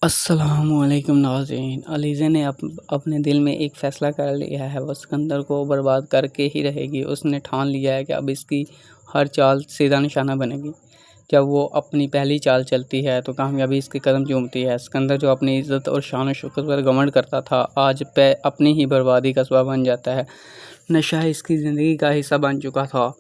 अस्सलामुअलैकुम नाज़रीन। अलीज़ा ने अपने दिल में एक फ़ैसला कर लिया है, वो सिकंदर को बर्बाद करके ही रहेगी। उसने ठान लिया है कि अब इसकी हर चाल सीधा निशाना बनेगी। जब वो अपनी पहली चाल चलती है तो कामयाबी इसके कदम चूमती है। सिकंदर जो अपनी इज़्ज़त और शान शौकत पर घमंड करता था, आज पे अपनी ही बर्बादी का सबब बन जाता है। नशा इसकी ज़िंदगी का हिस्सा बन चुका था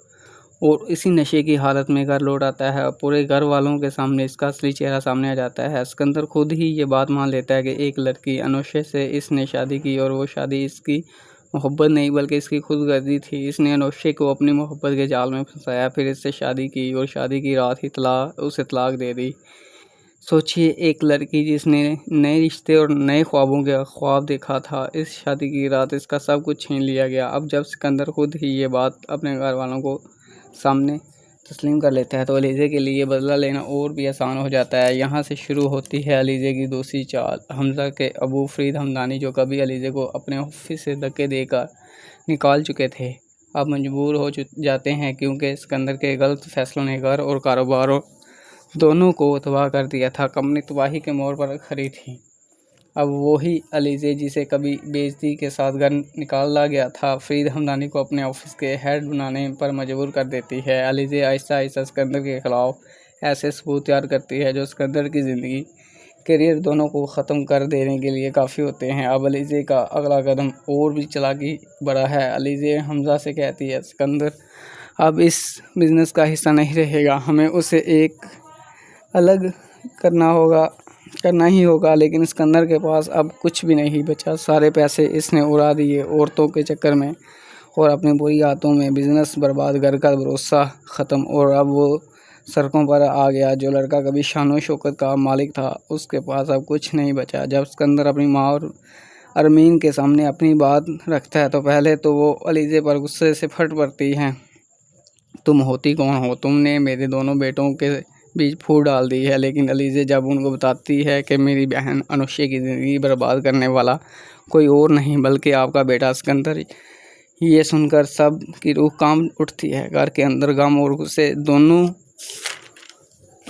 और इसी नशे की हालत में घर लौट आता है। पूरे घर वालों के सामने इसका असली चेहरा सामने आ जाता है। सिकंदर खुद ही ये बात मान लेता है कि एक लड़की अनोशे से इसने शादी की और वो शादी इसकी मोहब्बत नहीं बल्कि इसकी खुदगर्जी थी। इसने अनोशे को अपनी मोहब्बत के जाल में फंसाया, फिर इससे शादी की और शादी की रात ही उसे तलाक दे दी। सोचिए, एक लड़की जिसने नए रिश्ते और नए ख्वाबों के ख्वाब देखा था, इस शादी की रात इसका सब कुछ छीन लिया गया। अब जब सिकंदर खुद ही ये बात अपने घर वालों को सामने तस्लीम कर लेता है तो अलीज़ा के लिए बदला लेना और भी आसान हो जाता है। यहाँ से शुरू होती है अलीज़ा की दूसरी चाल। हमज़ा के अबू फरीद हमदानी, जो कभी अलीज़ा को अपने ऑफिस से धक्के देकर निकाल चुके थे, अब मजबूर हो जाते हैं क्योंकि सिकंदर के गलत फैसलों ने घर और कारोबार दोनों को तबाह कर दिया था। कंपनी तबाही के मोड़ पर खड़ी थी। अब वही अलीज़ा जिसे कभी बेइज्जती के साथ घर निकाला गया था, फरीद हमदानी को अपने ऑफिस के हेड बनाने पर मजबूर कर देती है। अलीज़ा आहिस्ता आहिस्ता सिकंदर के ख़िलाफ़ ऐसे सबूत तैयार करती है जो सिकंदर की ज़िंदगी करियर दोनों को ख़त्म कर देने के लिए काफ़ी होते हैं। अब अलीज़ा का अगला कदम और भी चालाकी बड़ा है। अलीज़ा हमज़ा से कहती है, सिकंदर अब इस बिज़नेस का हिस्सा नहीं रहेगा, हमें उसे एक अलग करना ही होगा। लेकिन सिकंदर के पास अब कुछ भी नहीं बचा। सारे पैसे इसने उड़ा दिए औरतों के चक्कर में और अपनी बुरी आदतों में। बिज़नेस बर्बाद, घर का भरोसा ख़त्म और अब वो सड़कों पर आ गया। जो लड़का कभी शान शौकत का मालिक था, उसके पास अब कुछ नहीं बचा। जब सिकंदर अपनी माँ और अरमीन के सामने अपनी बात रखता है तो पहले तो वो अलीज़ा पर गुस्से से फट पड़ती हैं। तुम होती कौन हो? तुमने मेरे दोनों बेटों के बीच फूट डाल दी है। लेकिन अलीज़ा जब उनको बताती है कि मेरी बहन अनोशे की ज़िंदगी बर्बाद करने वाला कोई और नहीं बल्कि आपका बेटा सिकंदर, ये सुनकर सब की रूह कांप उठती है। घर के अंदर गम और गुस्से दोनों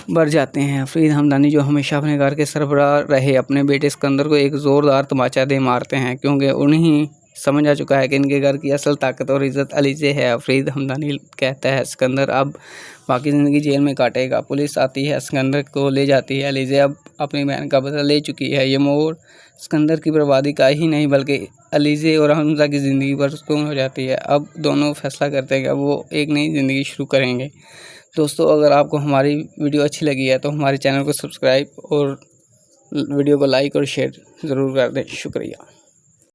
बढ़ जाते हैं। फरीद हमदानी, जो हमेशा अपने घर के सरबराह रहे, अपने बेटे सिकंदर को एक ज़ोरदार तमाचा दे मारते हैं क्योंकि उन्हें समझ आ चुका है कि इनके घर की असल ताकत और इज़्ज़त अलीज़ा है। फरीद हमदानी कहता है, सिकंदर अब बाकी ज़िंदगी जेल में काटेगा। पुलिस आती है, सिकंदर को ले जाती है। अलीज़ा अब अपनी बहन का बदला ले चुकी है। ये मोड़ सिकंदर की बर्बादी का ही नहीं बल्कि अलीज़ा और हमज़ा की ज़िंदगी पर सुकून हो जाती है। अब दोनों फैसला करते हैं कि अब वो एक नई ज़िंदगी शुरू करेंगे। दोस्तों, अगर आपको हमारी वीडियो अच्छी लगी है तो हमारे चैनल को सब्सक्राइब और वीडियो को लाइक और शेयर ज़रूर कर दें। शुक्रिया।